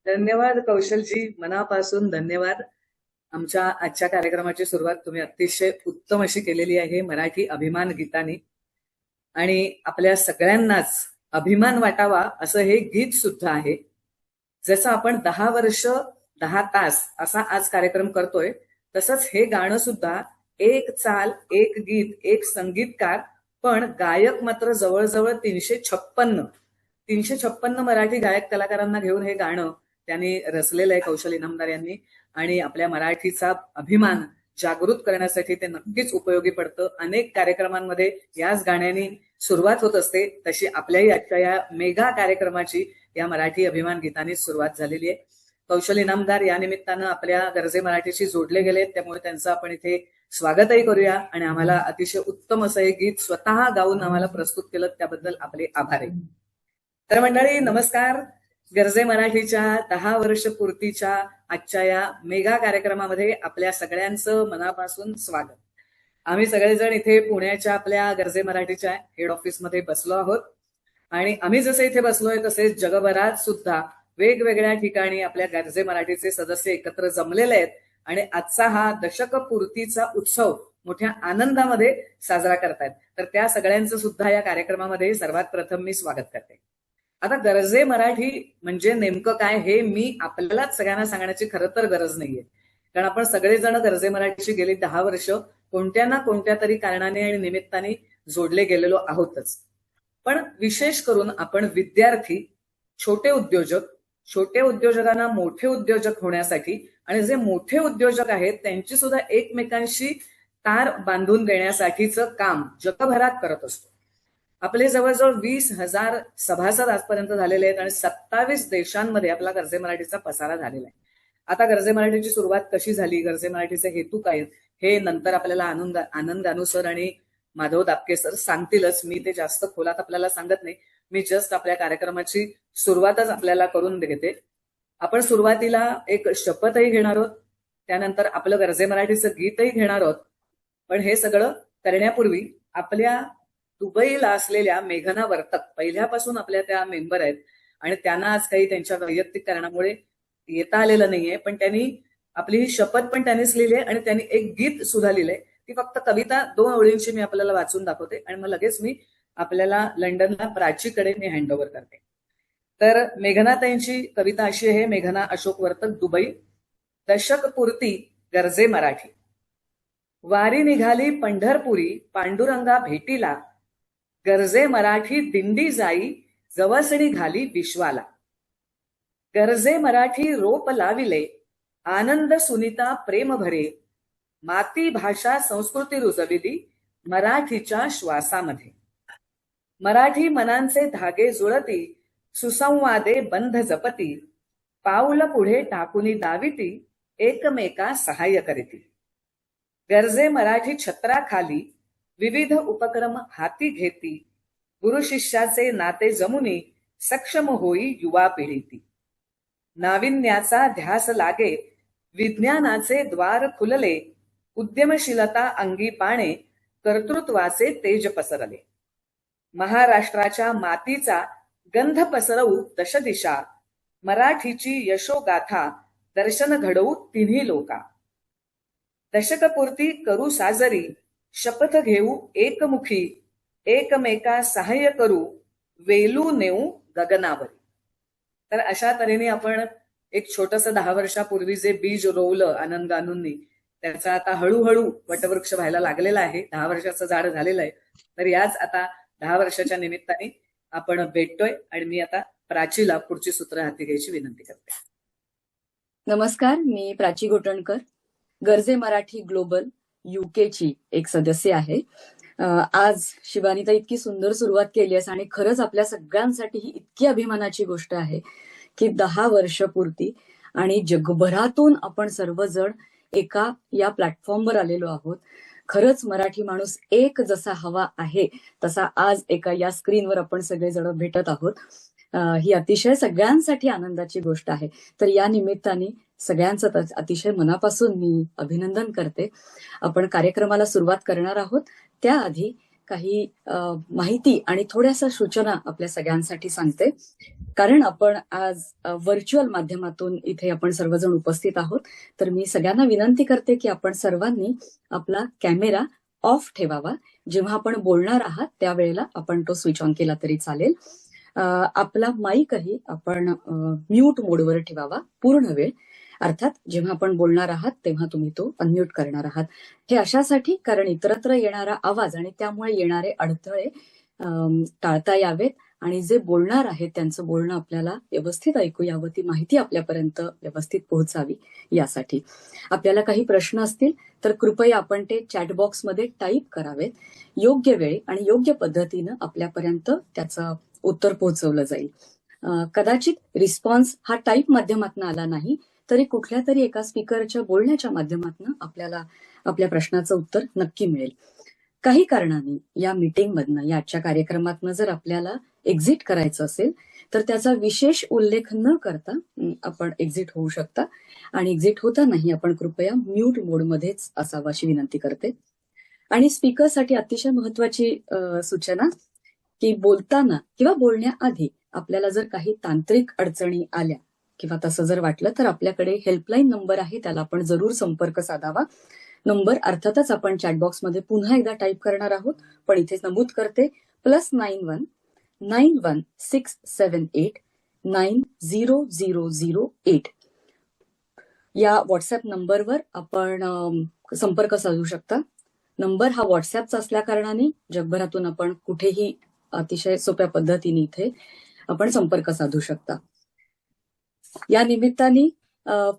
धन्यवाद कौशलजी, मनापासून धन्यवाद. आमच्या आजच्या कार्यक्रमाची सुरुवात तुम्ही अतिशय उत्तम अशी केलेली आहे मराठी अभिमान गीतानी. आणि आपल्या सगळ्यांनाच अभिमान वाटावा असं हे गीत सुद्धा आहे. जसं आपण 10 वर्ष 10 तास असा आज कार्यक्रम करतोय, तसंच हे गाणं सुद्धा एक चाल, एक गीत, एक संगीतकार, पण गायक मात्र जवळजवळ 356 मराठी गायक कलाकारांना घेऊन हे गाणं त्यांनी रचलेलं आहे कौशल इनामदार यांनी. आणि आपल्या मराठीचा अभिमान जागृत करण्यासाठी ते नक्कीच उपयोगी पडतं. अनेक कार्यक्रमांमध्ये याच गाण्यानी सुरुवात होत असते, तशी आपल्याही आजच्या या मेगा कार्यक्रमाची या मराठी अभिमान गीताने सुरुवात झालेली आहे. कौशल इनामदार या निमित्तानं आपल्या गरजे मराठीशी जोडले गेलेत, त्यामुळे त्यांचं आपण इथे स्वागतही करूया. आणि आम्हाला अतिशय उत्तम असं हे गीत स्वतः गाऊन आम्हाला प्रस्तुत केलं, त्याबद्दल आपले आभार आहे. तर मंडळी नमस्कार. गरजे मराठीच्या 10 वर्ष पूर्तीच्या आजच्या या मेगा कार्यक्रमामध्ये आपल्या सगळ्यांचं मनापासून स्वागत. आम्ही सगळेजण इथे पुण्याच्या आपल्या गरजे मराठीच्या हेड ऑफिसमध्ये बसलो आहोत. आणि आम्ही जसे इथे बसलोय तसेच जगभरात सुद्धा वेगवेगळ्या ठिकाणी आपल्या गरजे मराठीचे सदस्य एकत्र जमलेले आहेत. आणि आजचा हा दशक पूर्तीचा उत्सव मोठ्या आनंदामध्ये साजरा करतायत. तर त्या सगळ्यांचं सुद्धा या कार्यक्रमामध्ये सर्वात प्रथम मी स्वागत करते. आता गरजे मराठी म्हणजे नेमकं काय हे मी आपल्यालाच सगळ्यांना सांगण्याची खरं तर गरज नाहीये, कारण आपण सगळेजण गरजे मराठीची गेली 10 वर्ष कोणत्या ना कोणत्या तरी कारणाने आणि निमित्ताने जोडले गेलेलो आहोतच. पण विशेष करून आपण विद्यार्थी, छोटे उद्योजकांना मोठे उद्योजक होण्यासाठी आणि जे मोठे उद्योजक आहेत त्यांची सुद्धा एकमेकांशी तार बांधून देण्यासाठीचं काम जगभरात करत असतो. आपले जवळजवळ 20,000 सभासद आजपर्यंत झालेले आहेत आणि 27 देशांमध्ये आपला गरजे मराठीचा पसारा झालेला आहे. आता गरजे मराठीची सुरुवात कशी झाली, गरजे मराठीचे हेतू काय, हे नंतर आपल्याला आनंद गानू सर आणि माधव दापके सर सांगतीलच. मी ते जास्त खोलात आपल्याला सांगत नाही. मी जस्ट आपल्या कार्यक्रमाची सुरुवातच आपल्याला करून देते. आपण सुरुवातीला एक शपथही घेणार आहोत, त्यानंतर आपलं गरजे मराठीचं गीतही घेणार आहोत. पण हे सगळं करण्यापूर्वी आपल्या दुबईला असलेल्या मेघना वर्तक पहिल्यापासून आपल्या त्या मेंबर आहेत आणि त्यांना आज काही त्यांच्या वैयक्तिक कारणामुळे येता आलेलं नाहीये, पण त्यांनी आपली ही शपथ पण त्यांनीच लिहिली आहे आणि त्यांनी एक गीत सुद्धा लिहिलंय. ती फक्त कविता 2 ओळींची मी आपल्याला वाचून दाखवते आणि मग लगेच मी आपल्याला लंडनला प्राचीकडे मी हँडओव्हर करते. तर मेघनाताईंची कविता अशी आहे. मेघना अशोक वर्तक, दुबई. दशक पूर्ती गरजे मराठी. वारी निघाली पंढरपुरी पांडुरंगा भेटीला, गरजे मराठी दिंडी जाई जवसणी घाली विश्वाला. गरजे मराठी रोप लाविले आनंद सुनीता प्रेम भरे, माती भाषा संस्कृती रुजविली मराठीच्या श्वासामध्ये. मराठी मनांचे धागे जुळती सुसंवादे बंध जपती, पाऊल पुढे टाकुनी दाविती एकमेका सहाय्य करीती. गरजे मराठी छत्राखाली विविध उपक्रम हाती घेती, गुरु शिष्याचे नाते जमुनी सक्षम होई युवा पिढीती. नाविन्याचा ध्यास लागे विज्ञानाचे द्वार खुलले, उद्यमशीलता अंगी पाणे कर्तृत्वाचे तेज पसरले. महाराष्ट्राच्या मातीचा गंध पसरवू दशदिशा, मराठीची यशोगाथा दर्शन घडवू तिन्ही लोका. दशकपूर्ती करू साजरी शपथ घेऊ एकमुखी, एकमेका सहाय्य करू वेलू नेऊ गगनावरी. तर अशा तऱ्हेने आपण एक छोटस 10 वर्षापूर्वी जे बीज रोवलं आनंद गानूंनी, त्याचा आता हळूहळू वटवृक्ष व्हायला लागलेला आहे. 10 वर्षाचं झाड झालेलं आहे. तर याच आता 10 वर्षाच्या निमित्ताने आपण भेटतोय आणि मी आता प्राचीला पुढची सूत्र हाती घ्यायची विनंती करते. नमस्कार, मी प्राची घोटणकर, गरजे मराठी ग्लोबल युकेची एक सदस्य आहे. आज शिवानीता इतकी सुंदर सुरुवात केली आहेस आणि खरंच आपल्या सगळ्यांसाठी ही इतकी अभिमानाची गोष्ट आहे की 10 वर्ष पूर्ती आणि जगभरातून आपण सर्वजण एका या प्लॅटफॉर्मवर आलेलो आहोत. खरंच मराठी माणूस एक जसा हवा आहे तसा आज एका या स्क्रीनवर आपण सगळेजण भेटत आहोत. ही अतिशय सगळ्यांसाठी आनंदाची गोष्ट आहे. तर या निमित्ताने सगळ्यांचं अतिशय मनापासून मी अभिनंदन करते. आपण कार्यक्रमाला सुरुवात करणार आहोत. त्याआधी काही माहिती आणि थोड्याशा सूचना आपल्या सगळ्यांसाठी सांगते. कारण आपण आज व्हर्च्युअल माध्यमातून इथे आपण सर्वजण उपस्थित आहोत. तर मी सगळ्यांना विनंती करते की आपण सर्वांनी आपला कॅमेरा ऑफ ठेवावा. जेव्हा आपण बोलणार आहात त्यावेळेला आपण तो स्विच ऑन केला तरी चालेल. आपला माईकही आपण म्यूट मोडवर ठेवावा पूर्ण वेळ. अर्थात जेव्हा आपण बोलणार आहात तेव्हा तुम्ही तो अनम्यूट करणार आहात. हे अशासाठी कारण इतरत्र येणारा आवाज आणि त्यामुळे येणारे अडथळे टाळता यावेत आणि जे बोलणार आहेत त्यांचं बोलणं आपल्याला व्यवस्थित ऐकू यावं, ती माहिती आपल्यापर्यंत व्यवस्थित पोहोचावी यासाठी. आपल्याला काही प्रश्न असतील तर कृपया आपण ते चॅट बॉक्समध्ये टाईप करावेत. योग्य वेळी आणि योग्य पद्धतीनं आपल्यापर्यंत त्याचं उत्तर पोहोचवलं जाईल. कदाचित रिस्पॉन्स हा टाईप माध्यमातून आला नाही तरी कुठल्या तरी एका स्पीकरच्या बोलण्याच्या माध्यमातून आपल्याला आपल्या प्रश्नाचं उत्तर नक्की मिळेल. काही कारणाने या मीटिंगमधनं या आजच्या कार्यक्रमातनं जर आपल्याला एक्झिट करायचं असेल तर त्याचा विशेष उल्लेख न करता आपण एक्झिट होऊ शकता आणि एक्झिट होतानाही आपण कृपया म्यूट मोडमध्येच असावं अशी विनंती करते. आणि स्पीकरसाठी अतिशय महत्वाची सूचना की बोलताना किंवा बोलण्याआधी आपल्याला जर काही तांत्रिक अडचणी आल्या किंवा तसं जर वाटलं तर आपल्याकडे हेल्पलाईन नंबर आहे, त्याला आपण जरूर संपर्क साधावा. नंबर अर्थातच आपण चॅटबॉक्समध्ये पुन्हा एकदा टाईप करणार आहोत, पण इथे नमूद करते +91 9167890008 या व्हॉट्सअप नंबरवर आपण संपर्क साधू शकता. नंबर हा व्हॉट्सअपचा असल्या कारणाने जगभरातून आपण कुठेही अतिशय सोप्या पद्धतीने इथे आपण संपर्क साधू शकता. या निमित्ताने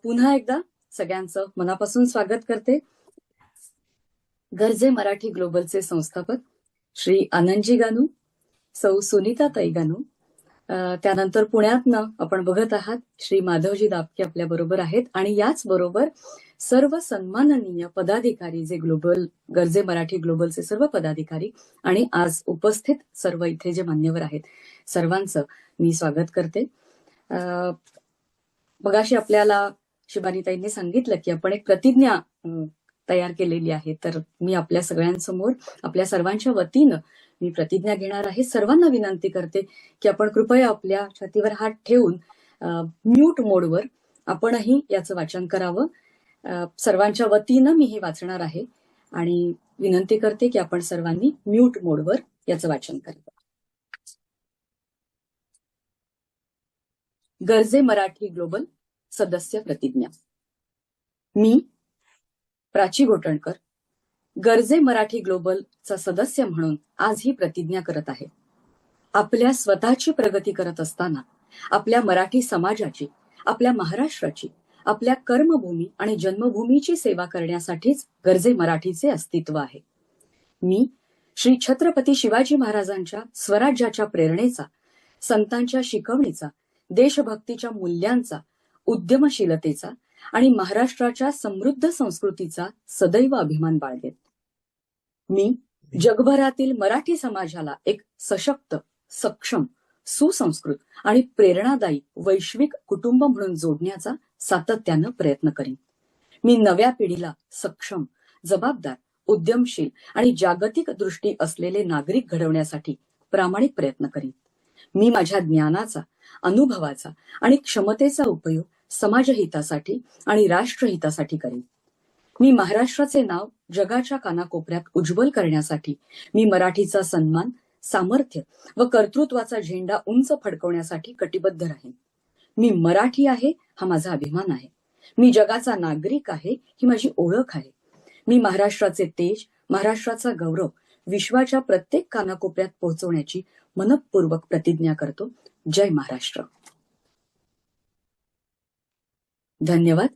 पुन्हा एकदा सगळ्यांचं मनापासून स्वागत करते. गर्जे मराठी ग्लोबलचे संस्थापक श्री आनंदजी गानू, सौ सुनीताताई गानू, त्यानंतर पुण्यातनं आपण बघत आहात श्री माधवजी दापके आपल्या बरोबर आहेत आणि याच बरोबर सर्व सन्माननीय पदाधिकारी जे गर्जे मराठी ग्लोबलचे सर्व पदाधिकारी आणि आज उपस्थित सर्व इथे जे मान्यवर आहेत सर्वांचं मी स्वागत करते. मगाशी आपल्याला शिबानीताईंनी सांगितलं की आपण एक प्रतिज्ञा तयार केलेली आहे, तर मी आपल्या सगळ्यांसमोर आपल्या सर्वांच्या वतीनं मी प्रतिज्ञा घेणार आहे. सर्वांना विनंती करते की आपण कृपया आपल्या छातीवर हात ठेवून म्यूट मोडवर आपणही याचं वाचन करावं. सर्वांच्या वतीनं मी हे वाचणार आहे आणि विनंती करते की आपण सर्वांनी म्यूट मोडवर याचं वाचन करावं. गर्जे मराठी ग्लोबल सदस्य प्रतिज्ञा. मी प्राची घोटणकर गर्जे मराठी ग्लोबलचा सदस्य म्हणून आज ही प्रतिज्ञा करत आहे. आपल्या स्वतःची प्रगती करत असताना आपल्या मराठी समाजाची, आपल्या महाराष्ट्राची, आपल्या कर्मभूमी आणि जन्मभूमीची सेवा करण्यासाठीच गर्जे मराठीचे अस्तित्व आहे. मी श्री छत्रपती शिवाजी महाराजांच्या स्वराज्याच्या प्रेरणेचा, संतांच्या शिकवणीचा, देशभक्तीच्या मूल्यांचा, उद्यमशीलतेचा आणि महाराष्ट्राच्या समृद्ध संस्कृतीचा सदैव अभिमान बाळगेन. मी जगभरातील मराठी समाजाला एक सशक्त, सक्षम, सुसंस्कृत आणि प्रेरणादायी वैश्विक कुटुंब म्हणून जोडण्याचा सातत्यानं प्रयत्न करीन. मी नव्या पिढीला सक्षम, जबाबदार, उद्यमशील आणि जागतिक दृष्टी असलेले नागरिक घडवण्यासाठी प्रामाणिक प्रयत्न करीन. मी माझ्या ज्ञानाचा, अनुभवाचा आणि क्षमतेचा उपयोग समाजहितासाठी आणि राष्ट्रहितासाठी करीन. मी महाराष्ट्राचे नाव जगाच्या कानाकोपऱ्यात उज्ज्वल करण्यासाठी मी मराठीचा सन्मान, सामर्थ्य व कर्तृत्वाचा झेंडा उंच फडकवण्यासाठी कटिबद्ध राहीन. मी मराठी आहे हा माझा अभिमान आहे. मी जगाचा नागरिक आहे ही माझी ओळख आहे. मी महाराष्ट्राचे तेज, महाराष्ट्राचा गौरव विश्वाच्या प्रत्येक कानाकोपऱ्यात पोहोचवण्याची मनपूर्वक प्रतिज्ञा करतो. जय महाराष्ट्र. धन्यवाद.